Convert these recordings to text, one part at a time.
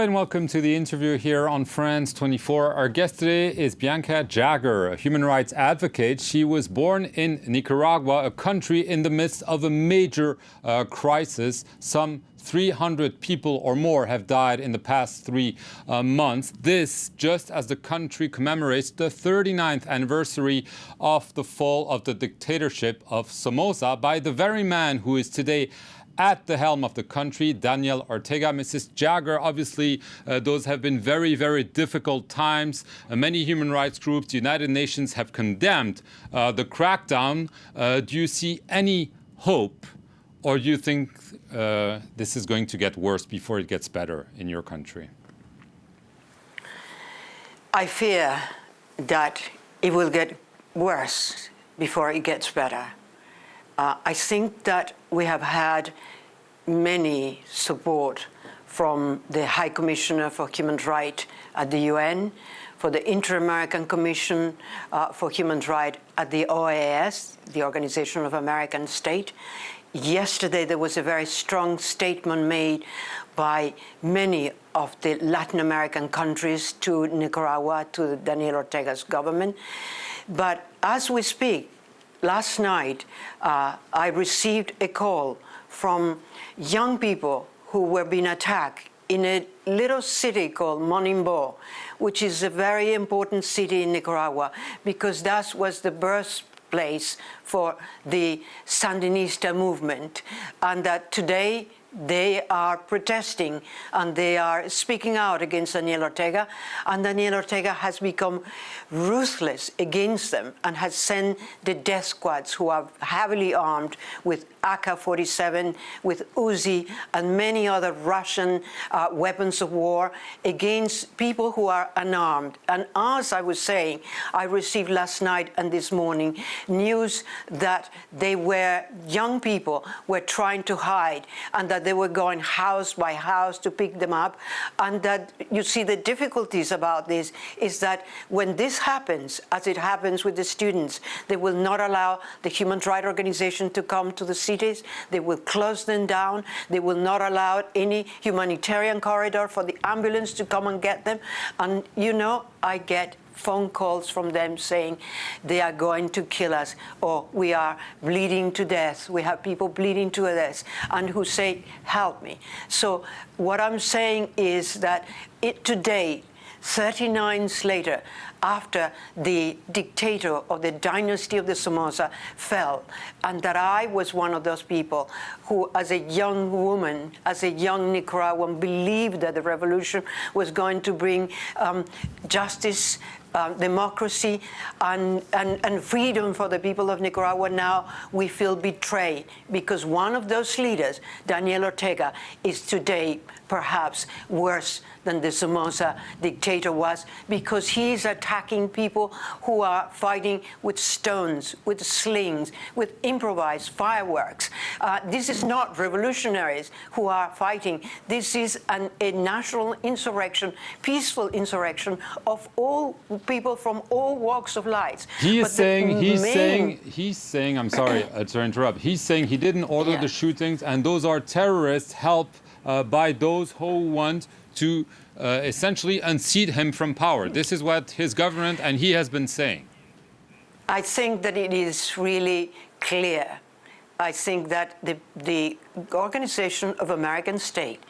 and welcome to the interview here on France 24. Our guest today is Bianca Jagger, a human rights advocate. She was born in Nicaragua, a country in the midst of a major crisis. Some 300 people or more have died in the past 3 months. This just as the country commemorates the 39th anniversary of the fall of the dictatorship of Somoza by the very man who is today at the helm of the country, Daniel Ortega. Mrs. Jagger, obviously, those have been very, very difficult times. Many human rights groups, the United Nations, have condemned the crackdown. Do you see any hope, or do you think this is going to get worse before it gets better in your country? I fear that it will get worse before it gets better. I think that we have had many support from the High Commissioner for Human Rights at the UN, for the Inter-American Commission for Human Rights at the OAS, the Organization of American States. Yesterday, there was a very strong statement made by many of the Latin American countries to Nicaragua, to Daniel Ortega's government. But as we speak, last night, I received a call from young people who were being attacked in a little city called Monimbo, which is a very important city in Nicaragua, because that was the birthplace for the Sandinista movement, and that today they are protesting and they are speaking out against Daniel Ortega, and Daniel Ortega has become ruthless against them and has sent the death squads, who are heavily armed with AK-47, with Uzi and many other Russian weapons of war, against people who are unarmed. And as I was saying, I received last night and this morning news that young people were trying to hide, and that they were going house by house to pick them up. And that, you see, the difficulties about this is that when this happens, as it happens with the students, they will not allow the human rights organization to come to the cities. They will close them down. They will not allow any humanitarian corridor for the ambulance to come and get them. And, you know, I get phone calls from them saying they are going to kill us, or we are bleeding to death. We have people bleeding to death, and who say, help me. So what I'm saying is that today, 39 years later, after the dictator of the dynasty of the Somoza fell, and that I was one of those people who, as a young woman, as a young Nicaraguan, believed that the revolution was going to bring justice, democracy, and freedom for the people of Nicaragua. Now we feel betrayed, because one of those leaders, Daniel Ortega, is today perhaps worse than the Somoza dictator was, because he is attacking people who are fighting with stones, with slings, with improvised fireworks. This is not revolutionaries who are fighting. This is a national insurrection, peaceful insurrection of all people from all walks of life. He's saying, I'm sorry to interrupt, he's saying he didn't order the shootings, and those are terrorists helped by those who want to essentially unseat him from power. This is what his government and he has been saying. I think that it is really clear. I think that the Organization of American States,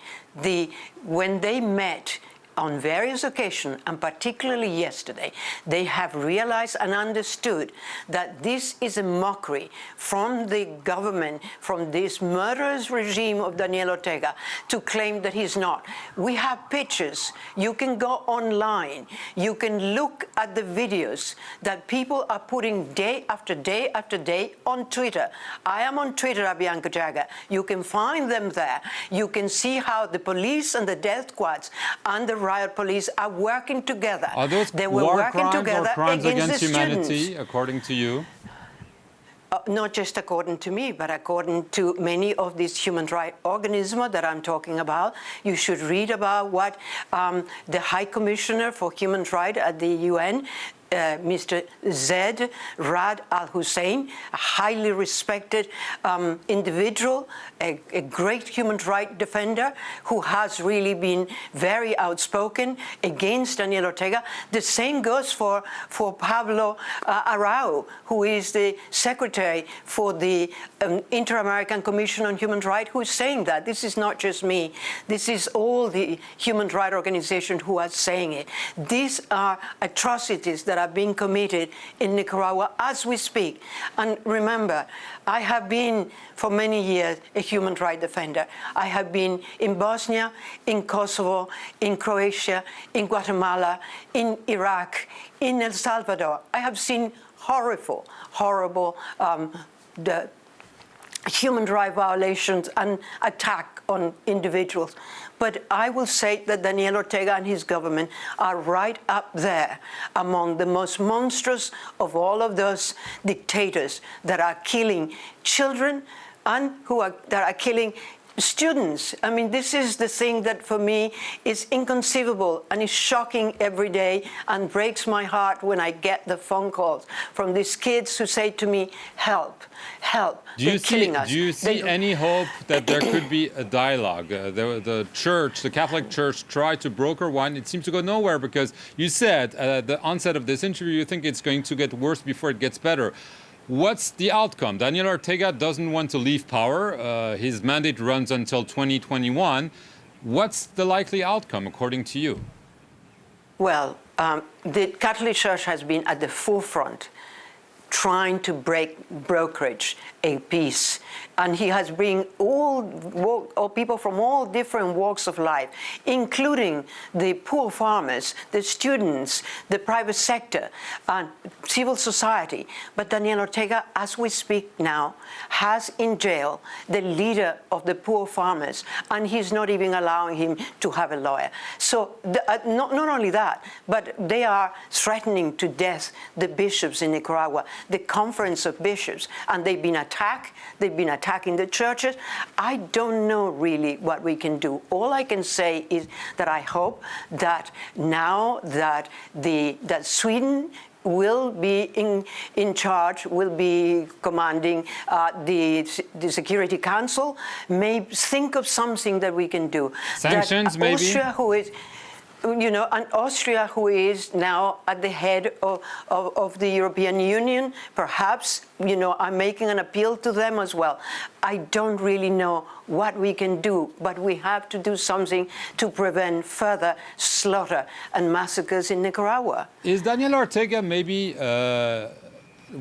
when they met on various occasions, and particularly yesterday, they have realized and understood that this is a mockery from the government, from this murderous regime of Daniel Ortega, to claim that he's not. We have pictures. You can go online. You can look at the videos that people are putting day after day after day on Twitter. I am on Twitter, Bianca Jagger. You can find them there. You can see how the police and the death squads and the riot police are working together. Are those war crimes or crimes against humanity, according to you? Not just according to me, but according to many of these human rights organisms that I'm talking about. You should read about what the High Commissioner for Human Rights at the UN Mr. Zaid Rad al-Hussein, a highly respected individual, a great human rights defender who has really been very outspoken against Daniel Ortega. The same goes for Pablo Arau, who is the secretary for the Inter-American Commission on Human Rights, who is saying that. This is not just me. This is all the human rights organizations who are saying it. These are atrocities that are being committed in Nicaragua as we speak. And remember, I have been for many years a human rights defender. I have been in Bosnia, in Kosovo, in Croatia, in Guatemala, in Iraq, in El Salvador. I have seen horrible the human rights violations and attack on individuals. But I will say that Daniel Ortega and his government are right up there among the most monstrous of all of those dictators that are killing children and that are killing students. I mean, this is the thing that for me is inconceivable and is shocking every day and breaks my heart when I get the phone calls from these kids who say to me, help, help, they're killing us. Do you see any hope that there could be a dialogue? The church, the Catholic Church, tried to broker one. It seems to go nowhere because you said at the onset of this interview you think it's going to get worse before it gets better. What's the outcome? Daniel Ortega doesn't want to leave power. His mandate runs until 2021. What's the likely outcome, according to you? Well, the Catholic Church has been at the forefront trying to brokerage a peace. And he has bring all people from all different walks of life, including the poor farmers, the students, the private sector, and civil society. But Daniel Ortega, as we speak now, has in jail the leader of the poor farmers, and he's not even allowing him to have a lawyer. So not only that, but they are threatening to death the bishops in Nicaragua, the conference of bishops, and they've been attacked. They've been attacking the churches. I don't know really what we can do. All I can say is that I hope that now that Sweden will be in charge, will be commanding the Security Council, may think of something that we can do. Sanctions, maybe? Austria, who is, and Austria, who is now at the head of the European Union, perhaps, I'm making an appeal to them as well. I don't really know what we can do, but we have to do something to prevent further slaughter and massacres in Nicaragua. Is Daniel Ortega maybe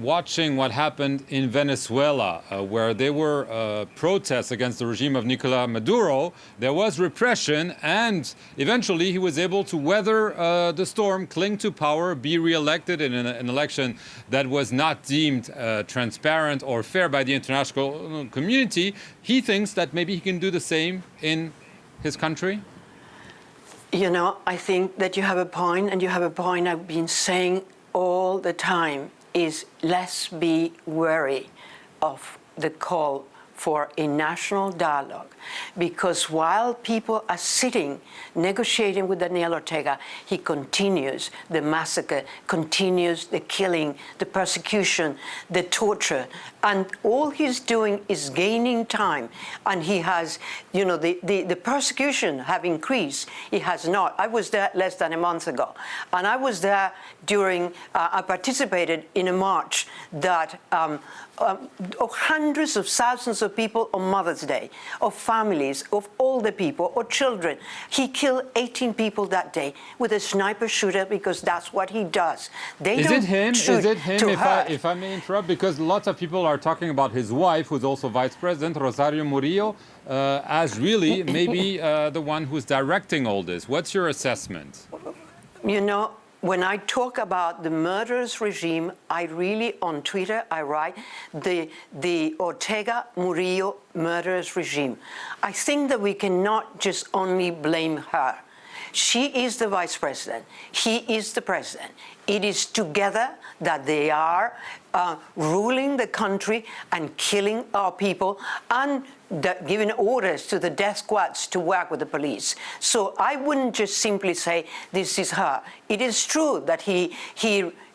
watching what happened in Venezuela, where there were protests against the regime of Nicolas Maduro? There was repression, and eventually he was able to weather the storm, cling to power, be re-elected in an election that was not deemed transparent or fair by the international community. He thinks that maybe he can do the same in his country? I think that you have a point, and you have a point I've been saying all the time, is let's be wary of the call for a national dialogue, because while people are sitting negotiating with Daniel Ortega, he continues the massacre, continues the killing, the persecution, the torture, and all he's doing is gaining time. And he has, the persecution have increased. He has not. I was there less than a month ago, and I was there during, I participated in a march that of hundreds of thousands of people on Mother's Day, of families, of older people, or children. He killed 18 people that day with a sniper shooter, because that's what he does. Is it him, if I may interrupt? Because lots of people are talking about his wife, who's also vice president, Rosario Murillo, as really maybe the one who's directing all this. What's your assessment? When I talk about the murderous regime, I really, on Twitter, I write the Ortega-Murillo murderous regime. I think that we cannot just only blame her. She is the vice president. He is the president. It is together that they are ruling the country and killing our people and giving orders to the death squads to work with the police. So I wouldn't just simply say this is her. It is true that he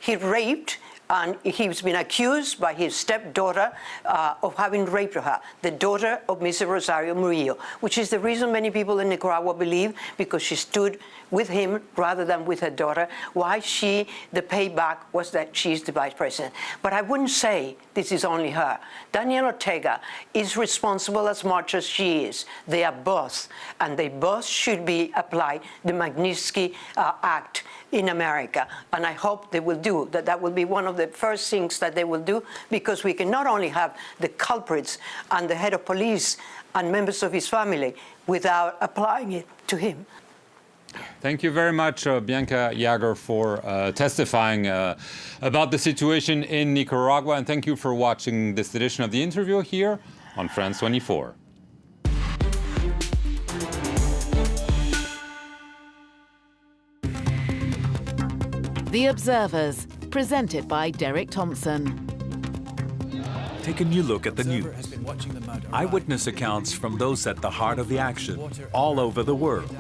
raped, and he's been accused by his stepdaughter of having raped her, the daughter of Mr. Rosario Murillo, which is the reason many people in Nicaragua believe, because she stood with him rather than with her daughter, why the payback was that she's the vice president. But I wouldn't say this is only her. Daniel Ortega is responsible as much as she is. They are both, and they both should be applied the Magnitsky Act in America, and I hope they will do that. That will be one of the first things that they will do, because we can not only have the culprits and the head of police and members of his family without applying it to him. Thank you very much, Bianca Jagger, for testifying about the situation in Nicaragua, and thank you for watching this edition of The Interview here on France 24. The Observers, presented by Derek Thompson. Take a new look at the news. Eyewitness accounts from those at the heart of the action, all over the world.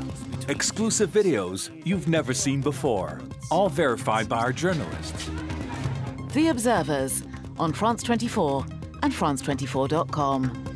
Exclusive videos you've never seen before, all verified by our journalists. The Observers on France 24 and France24.com.